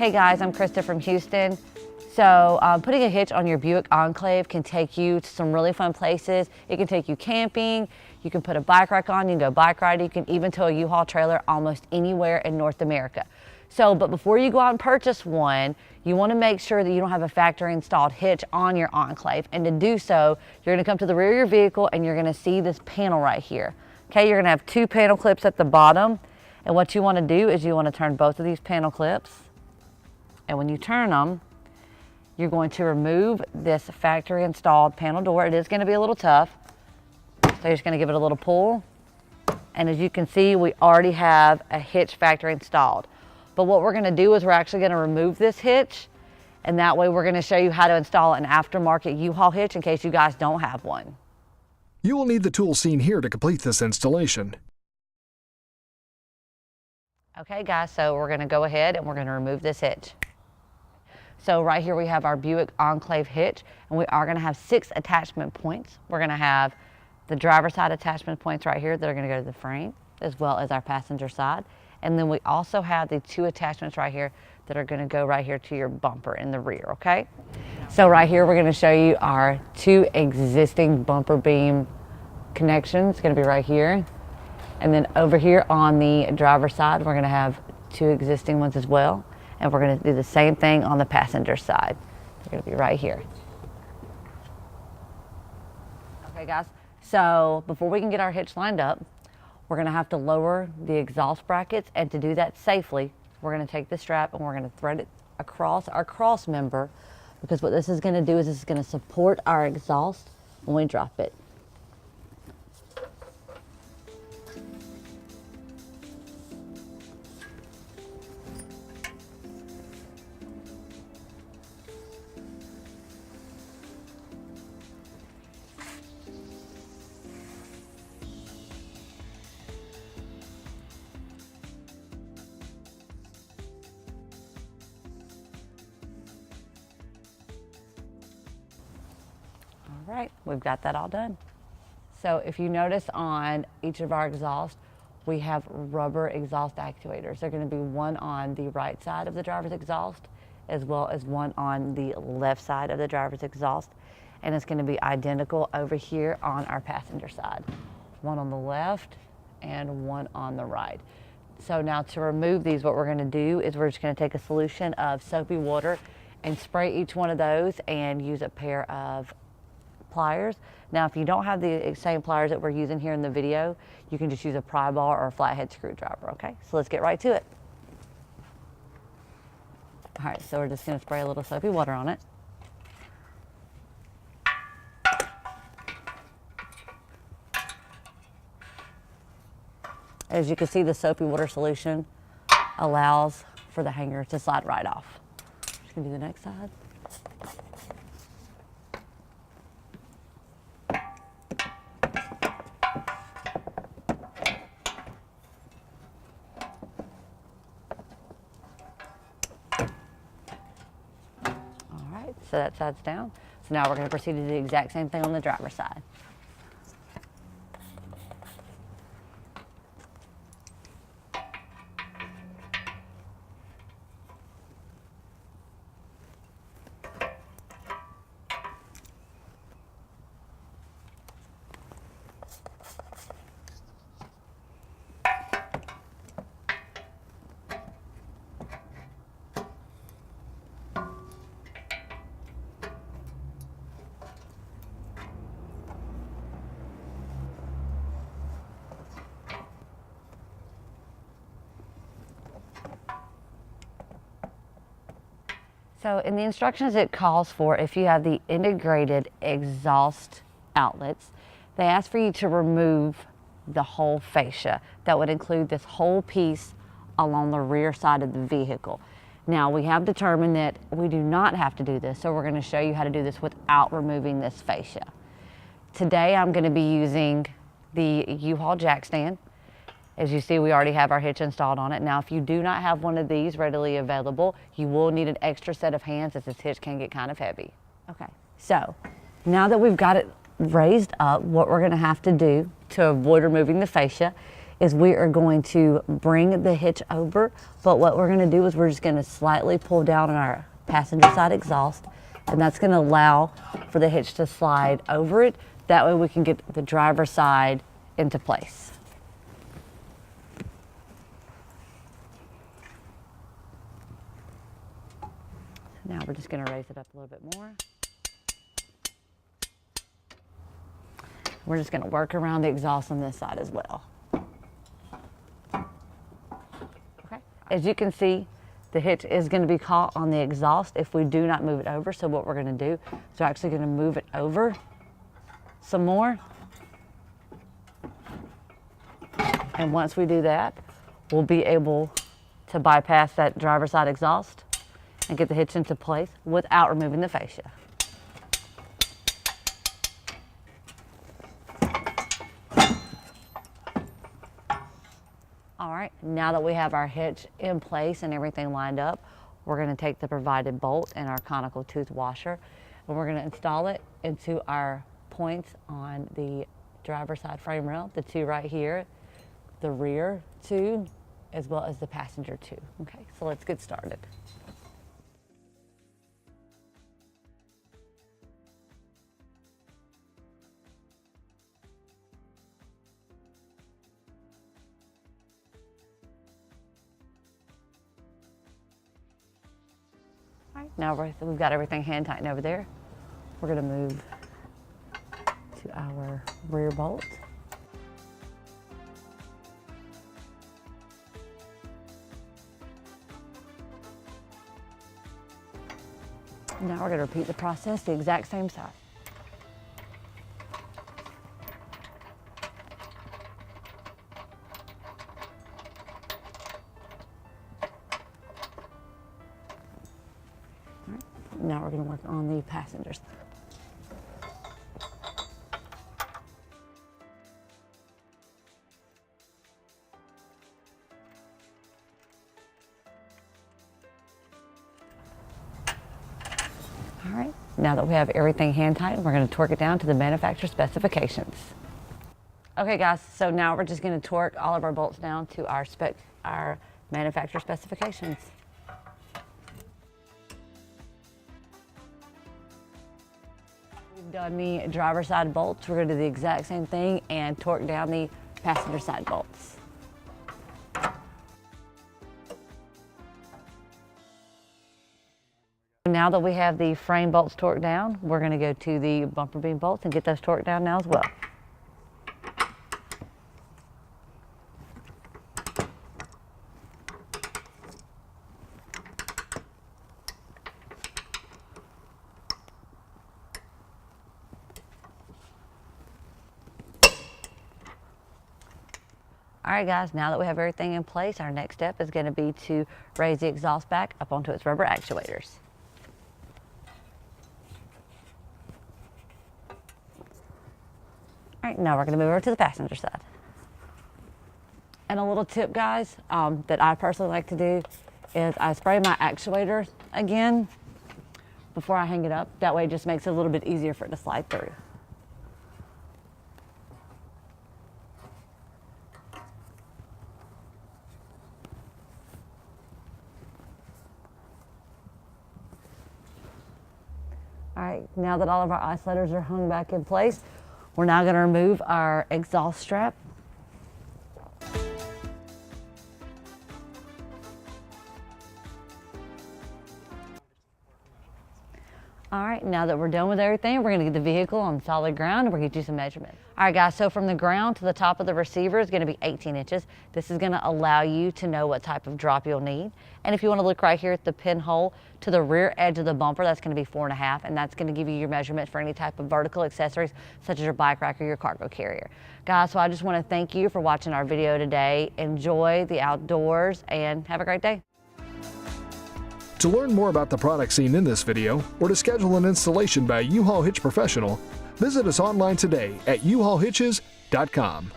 Hey guys, I'm Krista from Houston. So putting a hitch on your Buick Enclave can take you to some really fun places. It can take you camping, you can put a bike rack on, you can go bike riding, you can even tow a U-Haul trailer almost anywhere in North America. But before you go out and purchase one, you want to make sure that you don't have a factory installed hitch on your Enclave. And to do so, you're going to come to the rear of your vehicle and you're going to see this panel right here. Okay, you're going to have two panel clips at the bottom. And what you want to do is you want to turn both of these panel clips. And when you turn them, you're going to remove this factory installed panel door. It is going to be a little tough. So you're just going to give it a little pull. And as you can see, we already have a hitch factory installed. But what we're going to do is we're actually going to remove this hitch. And that way we're going to show you how to install an aftermarket U-Haul hitch in case you guys don't have one. You will need the tools seen here to complete this installation. Okay guys, so we're going to go ahead and we're going to remove this hitch. So right here we have our Buick Enclave hitch, and we are going to have 6 attachment points. We're going to have the driver's side attachment points right here that are going to go to the frame, as well as our passenger side. And then we also have the 2 attachments right here that are going to go right here to your bumper in the rear, okay? So right here we're going to show you our 2 existing bumper beam connections. It's going to be right here. And then over here on the driver's side, we're going to have 2 existing ones as well. And we're going to do the same thing on the passenger side. They're going to be right here. Okay guys, so before we can get our hitch lined up, we're going to have to lower the exhaust brackets, and to do that safely, we're going to take the strap and we're going to thread it across our cross member, because what this is going to do is this is going to support our exhaust when we drop it. All right, we've got that all done. So if you notice on each of our exhausts, we have rubber exhaust actuators. They're going to be one on the right side of the driver's exhaust, as well as one on the left side of the driver's exhaust. And it's going to be identical over here on our passenger side. One on the left and one on the right. So now to remove these, what we're going to do is we're just going to take a solution of soapy water and spray each one of those and use a pair of pliers. Now if you don't have the same pliers that we're using here in the video, you can just use a pry bar or a flathead screwdriver, okay? So let's get right to it. All right, so we're just going to spray a little soapy water on it. As you can see, the soapy water solution allows for the hanger to slide right off. Just going to do the next side. So that side's down. So now we're going to proceed to do the exact same thing on the driver's side. So in the instructions it calls for, if you have the integrated exhaust outlets, they ask for you to remove the whole fascia. That would include this whole piece along the rear side of the vehicle. Now we have determined that we do not have to do this, so we're going to show you how to do this without removing this fascia. Today I'm going to be using the U-Haul jack stand. As you see, we already have our hitch installed on it. Now, if you do not have one of these readily available, you will need an extra set of hands, as this hitch can get kind of heavy. Okay, so now that we've got it raised up, what we're going to have to do to avoid removing the fascia is we are going to bring the hitch over, but what we're going to do is we're just going to slightly pull down on our passenger side exhaust, and that's going to allow for the hitch to slide over it. That way we can get the driver's side into place. Now we're just going to raise it up a little bit more. We're just going to work around the exhaust on this side as well. Okay. As you can see, the hitch is going to be caught on the exhaust if we do not move it over. So what we're going to do is we're actually going to move it over some more. And once we do that, we'll be able to bypass that driver's side exhaust and get the hitch into place without removing the fascia. All right, now that we have our hitch in place and everything lined up, we're going to take the provided bolt and our conical tooth washer, and we're going to install it into our points on the driver's side frame rail, the two right here, the rear two, as well as the passenger two. Okay, so let's get started. Now we've got everything hand tightened over there. We're going to move to our rear bolt. Now we're going to repeat the process the exact same side. Now we're going to work on the passengers. All right, now that we have everything hand tightened, we're going to torque it down to the manufacturer specifications. Okay guys, so now we're just going to torque all of our bolts down to our manufacturer specifications. We've done the driver's side bolts. We're going to do the exact same thing and torque down the passenger side bolts. Now that we have the frame bolts torqued down, we're going to go to the bumper beam bolts and get those torqued down now as well. All right guys, now that we have everything in place, our next step is going to be to raise the exhaust back up onto its rubber actuators. All right, now we're going to move over to the passenger side. And a little tip guys, that I personally like to do is I spray my actuator again before I hang it up. That way it just makes it a little bit easier for it to slide through. All right, now that all of our isolators are hung back in place, we're now going to remove our exhaust strap. All right, now that we're done with everything, we're going to get the vehicle on solid ground and we're going to do some measurements. All right, guys, so from the ground to the top of the receiver is going to be 18 inches. This is going to allow you to know what type of drop you'll need. And if you want to look right here at the pinhole to the rear edge of the bumper, that's going to be 4.5, and that's going to give you your measurement for any type of vertical accessories, such as your bike rack or your cargo carrier. Guys, so I just want to thank you for watching our video today. Enjoy the outdoors and have a great day. To learn more about the products seen in this video, or to schedule an installation by U-Haul Hitch Professional, visit us online today at uhaulhitches.com.